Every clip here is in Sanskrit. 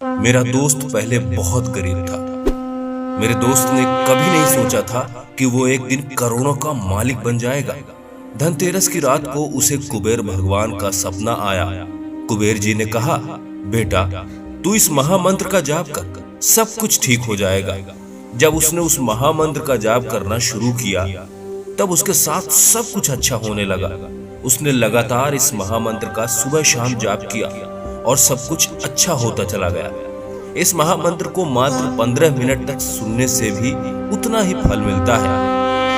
मेरा दोस्त पहले बहुत गरीब था। मेरे दोस्त ने कभी नहीं सोचा था कि वो एक दिन करोड़ों का मालिक बन जाएगा। धनतेरस की रात को उसे कुबेर भगवान का सपना आया। कुबेर जी ने कहा, बेटा तू इस महामंत्र का जाप कर, सब कुछ ठीक हो जाएगा। जब उसने उस महामंत्र का जाप करना शुरू किया तब उसके साथ सब कुछ अच्छा होने लगा। उसने लगातार इस महामंत्र का सुबह शाम जाप किया और सब कुछ अच्छा होता चला गया। इस महामंत्र को मात्र 15 मिनट तक सुनने से भी उतना ही फल मिलता है।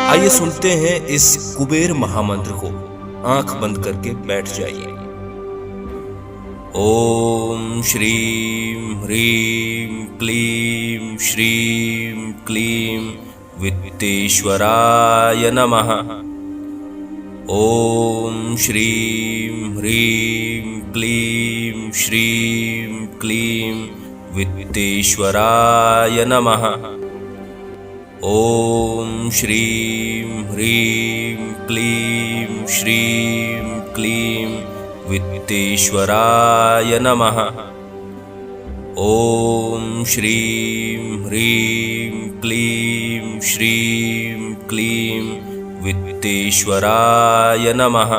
आइए सुनते हैं इस कुबेर महामंत्र को। आंख बंद करके बैठ जाइए। ओम श्रीम ह्रीम क्लीम श्रीम क्लीम वित्तेश्वराय नमः। ओम श्रीम ह्रीम क्लीम श्रीम क्लीम वित्तेश्वराय नमः। ओम श्रीम ह्रीम क्लीम श्रीम क्लीम वित्तेश्वराय नमः। ओम श्रीम ह्रीम क्लीम श्रीम क्लीम वित्तेश्वराय नमः।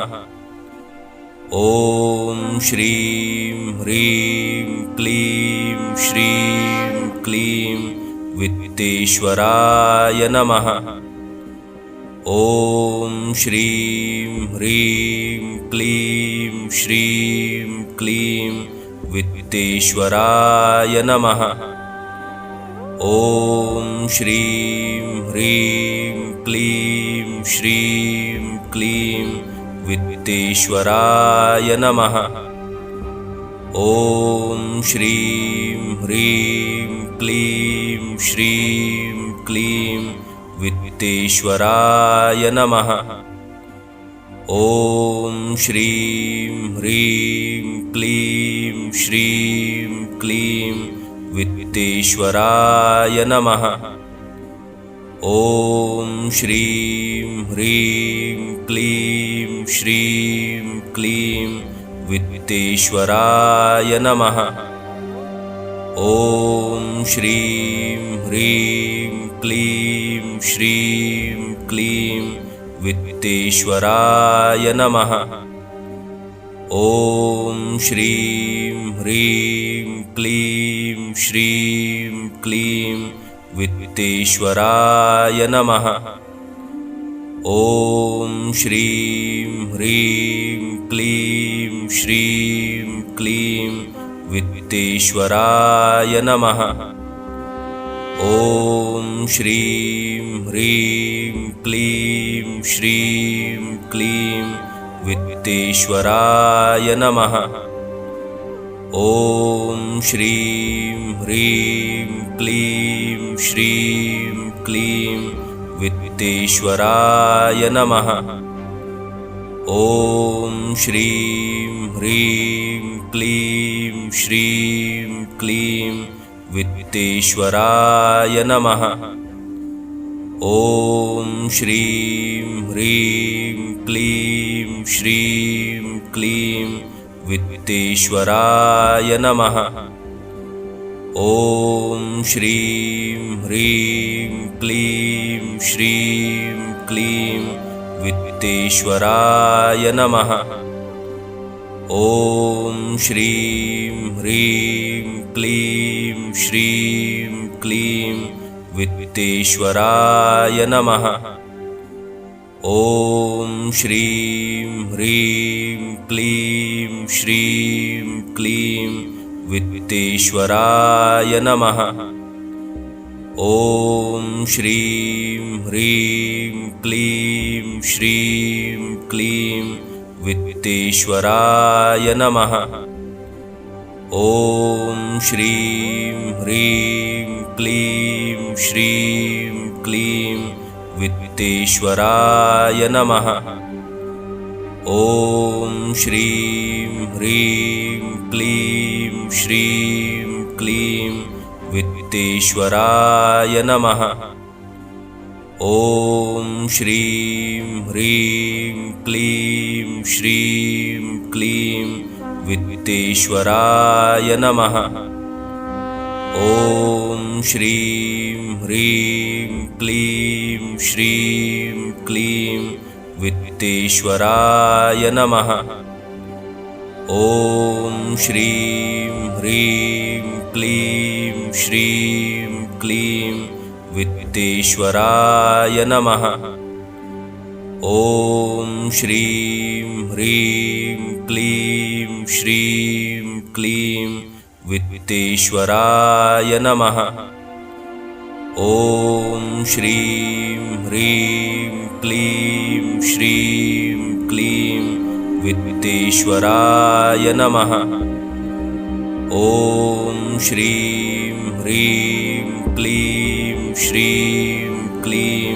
ओम श्रीम ह्रीम क्लीम श्रीम क्लीम वित्तेश्वराय नमः। ओम श्रीम ह्रीम क्लीम श्रीम क्लीम वित्तेश्वराय नमः। ओम श्रीम ह्रीम क्लीम श्रीम क्लीम वित्तेश्वराय नमः। ओम श्रीम ह्रीम क्लीम श्रीम क्लीम वित्तेश्वराय नमः। ओम श्रीम ह्रीम क्लीम श्रीम क्लीम वित्तेश्वराय नमः। ओम श्रीम ह्रीम क्लीम श्रीम क्लीम वित्तेश्वराय नमः। ओम श्रीम ह्रीम क्लीम श्रीम क्लीम वित्तेश्वराय नमः। ओम श्रीम ह्रीम क्लीम श्रीम क्लीम वित्तेश्वराय नमः। ओम श्रीम ह्रीम क्लीम श्रीम क्लीम वित्तेश्वराय नमः। ओम श्रीम ह्रीम क्लीम श्रीम क्लीम वित्तेश्वराय नमः। ओम श्रीम ह्रीम क्लीम श्रीम क्लीम वित्तेश्वराय नमः। ओम श्रीम ह्रीम क्लीम श्रीम क्लीम वित्तेश्वराय नमः। ओम श्रीम ह्रीम क्लीम श्रीम क्लीम वित्तेश्वराय नमः। ओम श्रीम ह्रीम क्लीम श्रीम क्लीम वित्तेश्वराय नमः। ओम श्रीम ह्रीम क्लीम श्रीम क्लीम वित्तेश्वराय नमः। ओम श्रीम ह्रीम क्लीम श्रीम क्लीम वित्तेश्वराय नमः। ओम श्रीम ह्रीम क्लीम श्रीम क्लीम वित्तेश्वराय नमः। ओम श्रीम ह्रीम क्लीम श्रीम क्लीम वित्तेश्वराय नमः। ओम श्रीम ह्रीम क्लीम श्रीम क्लीम वित्तेश्वराय नमः। ओम श्रीम ह्रीम क्लीम श्रीम क्लीम वित्तेश्वराय नमः। ॐ श्रीं ह्रीं क्लीं श्रीं क्लीं वित्तेश्वराय नमः। ॐ श्रीं ह्रीं क्लीं श्रीं क्लीं वित्तेश्वराय नमः। ॐ श्रीं ह्रीं क्लीं श्रीं क्लीं वित्तेश्वराय नमः। ॐ श्रीं ह्रीं क्लीं श्रीं क्लीं वित्तेश्वराय नमः। ॐ श्रीं ह्रीं क्लीं श्रीं क्लीं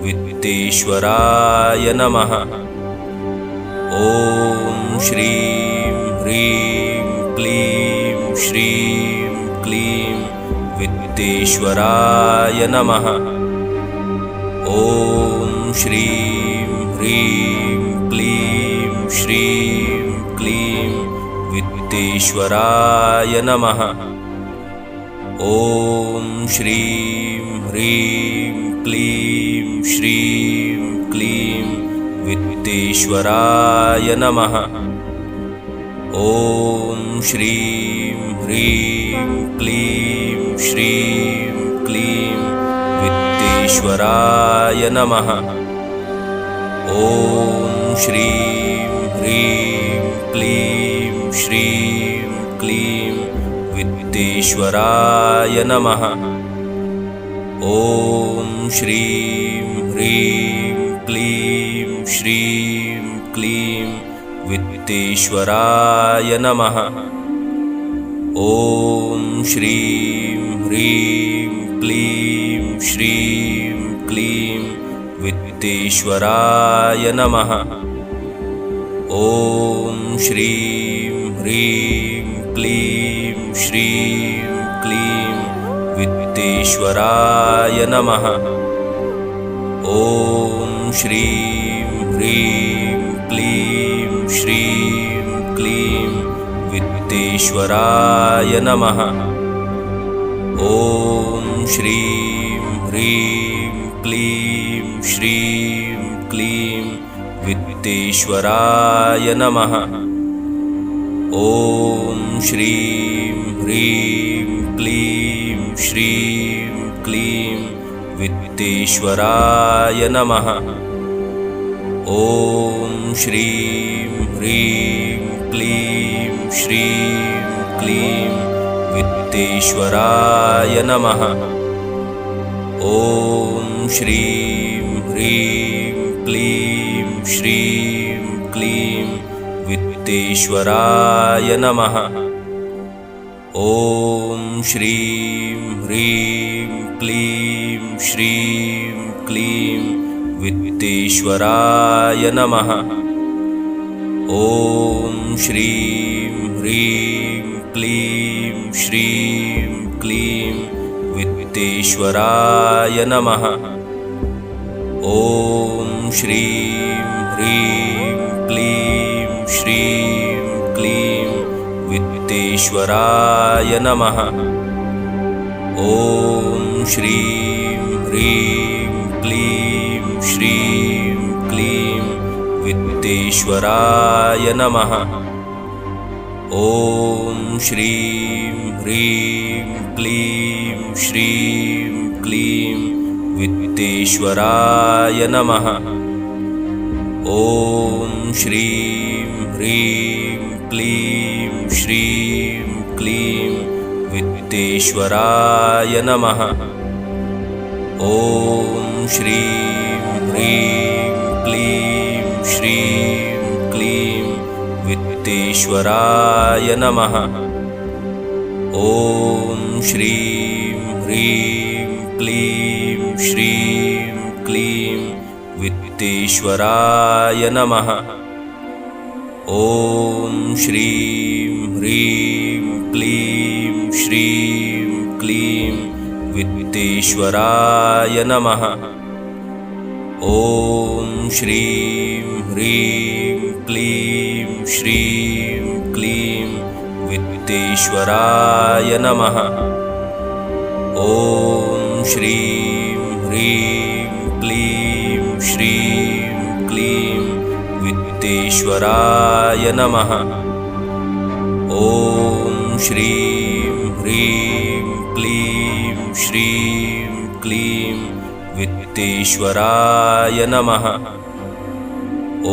वित्तेश्वराय नमः। ॐ श्रीं ह्रीं क्लीं श्रीं क्लीं वित्तेश्वराय नमः। ॐ श्रीं ह्रीं क्लीं श्रीं क्लीं वित्तेश्वराय नमः। ॐ श्रीं ह्रीं क्लीं श्रीं क्लीं वित्तेश्वराय नमः। ॐ श्रीं ह्रीं क्लीं श्रीं क्लीं वित्तेश्वराय नमः। ॐ श्रीं ह्रीं क्लीं श्रीं क्लीं वित्तेश्वराय नमः। ॐ श्रीं ह्रीं क्लीं श्रीं क्लीं वित्तेश्वराय नमः। ॐ श्रीं ह्रीं क्लीं श्रीं क्लीं वित्तेश्वराय नमः। ॐ श्रीं ह्रीं क्लीं श्रीं क्लीं वित्तेश्वराय नमः। ॐ श्रीं ह्रीं क्लीं श्रीं क्लीं वित्तेश्वराय नमः। ॐ श्रीं ह्रीं क्लीं श्रीं क्लीं वित्तेश्वराय नमः। ॐ श्रीं ह्रीं क्लीं श्रीं क्लीं वित्तेश्वराय नमः। ॐ श्रीं ह्रीं क्लीं श्रीं क्लीं वित्तेश्वराय नमः। ॐ श्रीं ह्रीं क्लीं श्रीं क्लीं वित्तेश्वराय नमः। ॐ श्रीं ह्रीं क्लीं श्रीं क्लीं वित्तेश्वराय नमः। ॐ श्रीं ह्रीं क्लीं श्रीं क्लीं वित्तेश्वराय नमः। ॐ श्रीं ह्रीं क्लीं श्रीं क्लीं वित्तेश्वराय नमः। ॐ श्रीं ह्रीं क्लीं श्रीं क्लीं वित्तेश्वराय नमः। ॐ श्रीं ह्रीं क्लीं श्रीं क्लीं वित्तेश्वराय नमः। ॐ श्रीं ह्रीं क्लीं श्रीं क्लीं वित्तेश्वराय नमः। ॐ श्रीं ह्रीं क्लीं श्रीं क्लीं वित्तेश्वराय नमः। ॐ श्रीं ह्रीं क्लीं श्रीं क्लीं वित्तेश्वराय नमः। ॐ श्रीं ह्रीं क्लीं श्रीं क्लीं वित्तेश्वराय नमः। ॐ श्रीं ह्रीं क्लीं श्रीं क्लीं वित्तेश्वराय नमः। ॐ श्रीं ह्रीं क्लीं श्रीं क्लीं वित्तेश्वराय नमः। ॐ श्रीं ह्रीं क्लीं श्रीं क्लीं वित्तेश्वराय नमः।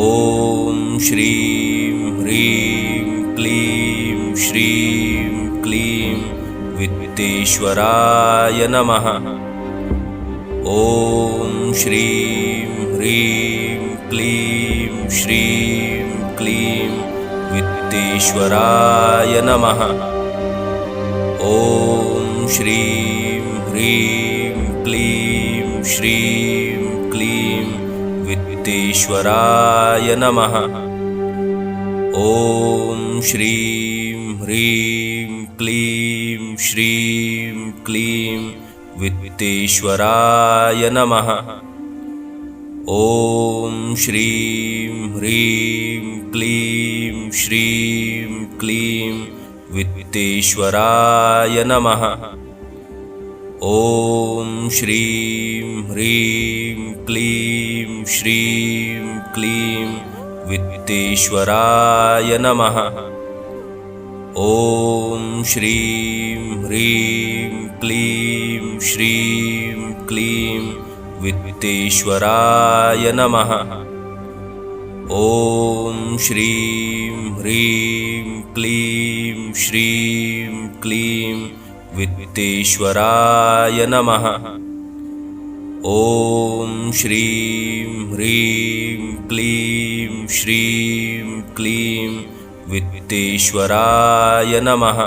ॐ श्रीं ह्रीं क्लीं श्रीं क्लीं वित्तेश्वराय नमः। ॐ श्रीं ह्रीं क्लीं श्रीं क्लीं वित्तेश्वराय नमः। ॐ श्रीं ह्रीं क्लीं श्रीं क्लीं वित्तेश्वराय नमः। ॐ श्रीं ह्रीं क्लीं श्रीं क्लीं वित्तेश्वराय नमः। ॐ श्रीं ह्रीं क्लीं श्रीं क्लीं वित्तेश्वराय नमः। ॐ श्रीं ह्रीं क्लीं श्रीं क्लीं वित्तेश्वराय नमः। ॐ श्रीं ह्रीं क्लीं श्रीं क्लीं वित्तेश्वराय नमः। ॐ श्रीं ह्रीं क्लीं श्रीं क्लीं वित्तेश्वराय नमः। ॐ श्रीं ह्रीं क्लीं श्रीं क्लीं वित्तेश्वराय नमः।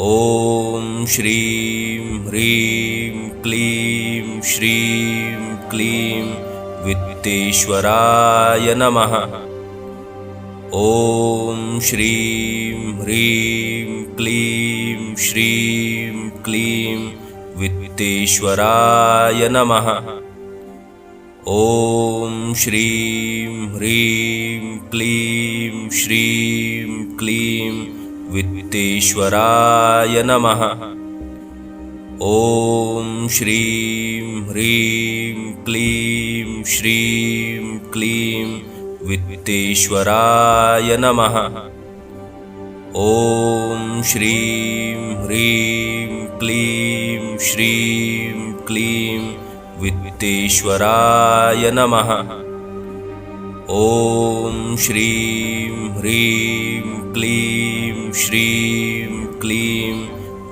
ॐ श्रीं ह्रीं क्लीं श्रीं क्लीं वित्तेश्वराय नमः। ॐ श्रीं ह्रीं क्लीं श्रीं क्लीं वित्तेश्वराय नमः। ॐ श्रीं ह्रीं क्लीं श्रीं क्लीं वित्तेश्वराय नमः। ॐ श्रीं ह्रीं क्लीं श्रीं क्लीं वित्तेश्वराय नमः। ॐ श्रीं ह्रीं क्लीं श्रीं क्लीं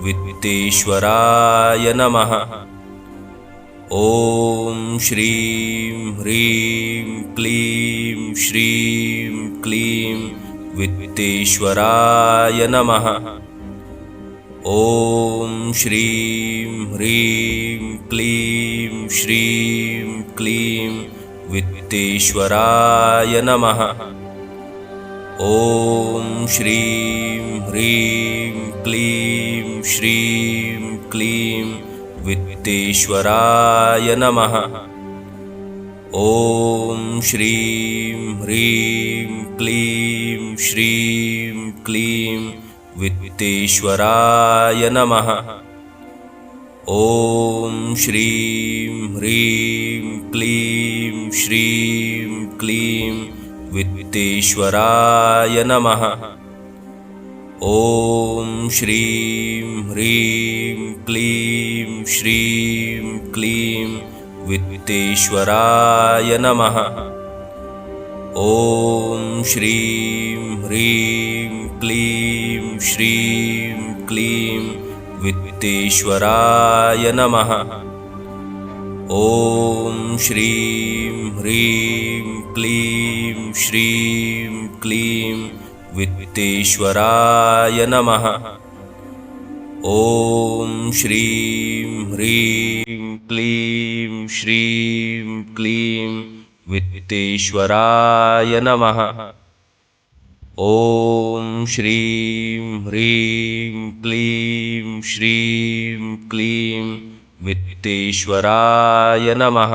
वित्तेश्वराय नमः। ॐ श्रीं ह्रीं क्लीं श्रीं क्लीं वित्तेश्वराय नमः। ॐ श्रीं ह्रीं क्लीं श्रीं क्लीं वित्तेश्वराय नमः। ॐ श्रीं ह्रीं क्लीं श्रीं क्लीं वित्तेश्वराय नमः। ॐ श्रीं ह्रीं क्लीं श्रीं क्लीं वित्तेश्वराय नमः। ॐ श्रीं ह्रीं क्लीं श्रीं क्लीं वित्तेश्वराय नमः। ॐ श्रीं ह्रीं क्लीं श्रीं क्लीं वित्तेश्वराय नमः। ॐ श्रीं ह्रीं क्लीं श्रीं क्लीं वित्तेश्वराय नमः। ॐ श्रीं ह्रीं क्लीं श्रीं क्लीं वित्तेश्वराय नमः। ॐ श्रीं ह्रीं क्लीं श्रीं क्लीं वित्तेश्वराय नमः। ॐ श्रीं ह्रीं क्लीं श्रीं क्लीं वित्तेश्वराय नमः। ॐ श्रीं ह्रीं क्लीं श्रीं क्लीं वित्तेश्वराय नमः।